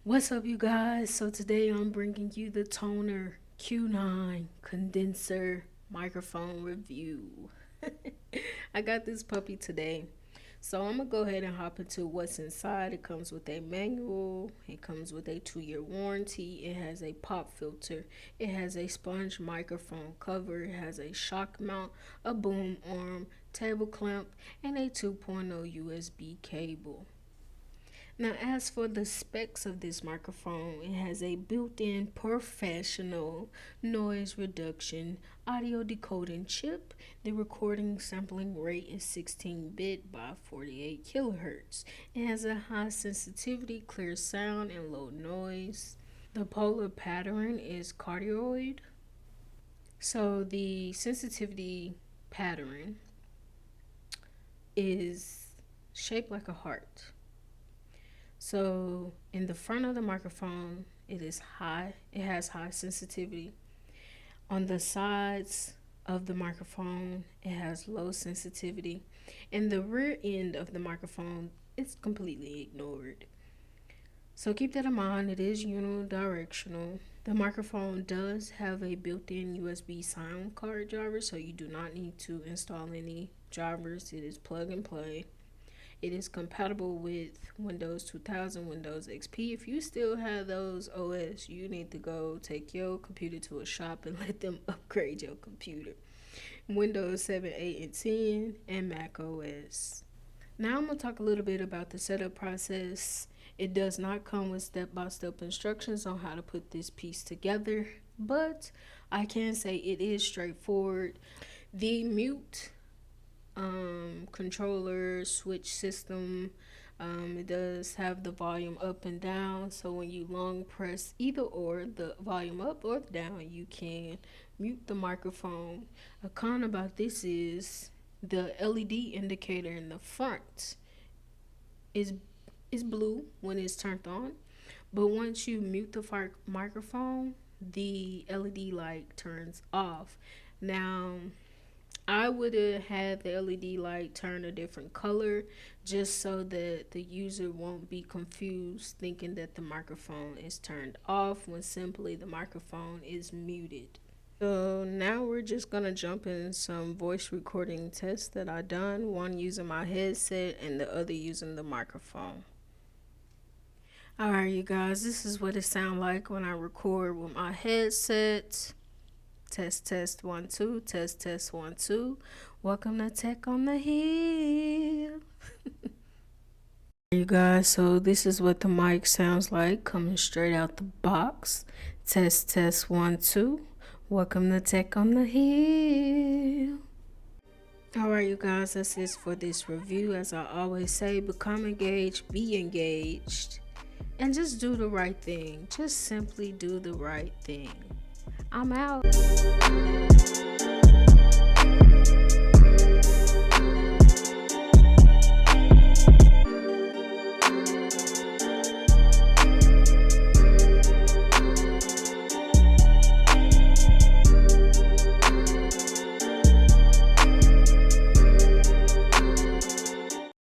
What's up, you guys? So today I'm bringing you the Tonor Q9 condenser microphone review. I got this puppy today. So I'm gonna go ahead and hop into what's inside. It comes with a manual, it comes with a 2-year warranty, it has a pop filter, it has a sponge microphone cover, it has a shock mount, a boom arm, table clamp, and a 2.0 USB cable. Now, as for the specs of this microphone, it has a built-in professional noise reduction audio decoding chip. The recording sampling rate is 16-bit by 48 kilohertz. It has a high sensitivity, clear sound, and low noise. The polar pattern is cardioid. So the sensitivity pattern is shaped like a heart. So in the front of the microphone, it is high. It has high sensitivity. On the sides of the microphone, it has low sensitivity. And the rear end of the microphone, it's completely ignored. So keep that in mind. It is unidirectional. The microphone does have a built-in USB sound card driver, so you do not need to install any drivers. It is plug and play. It is compatible with Windows 2000, Windows XP. If you still have those OS, you need to go take your computer to a shop and let them upgrade your computer. Windows 7, 8, and 10, and Mac OS. Now I'm going to talk a little bit about the setup process. It does not come with step-by-step instructions on how to put this piece together, but I can say it is straightforward. The mute controller switch system, it does have the volume up and down, so when you long press either or the volume up or down, you can mute the microphone. A con about this is the LED indicator in the front is blue when it's turned on, but once you mute the microphone, the LED light turns off. Now I would have had the LED light turn a different color just so that the user won't be confused thinking that the microphone is turned off when simply the microphone is muted. So now we're just gonna jump in some voice recording tests that I done, one using my headset and the other using the microphone. Alright, you guys, this is what it sounds like when I record with my headset. Test 1 2, test 1 2. Welcome to Tech on the Hill. You guys, so this is what the mic sounds like coming straight out the box. Test 1 2. Welcome to Tech on the Hill. Alright, you guys, that's it for this review. As I always say, become engaged, be engaged, and just do the right thing. Just simply do the right thing. I'm out.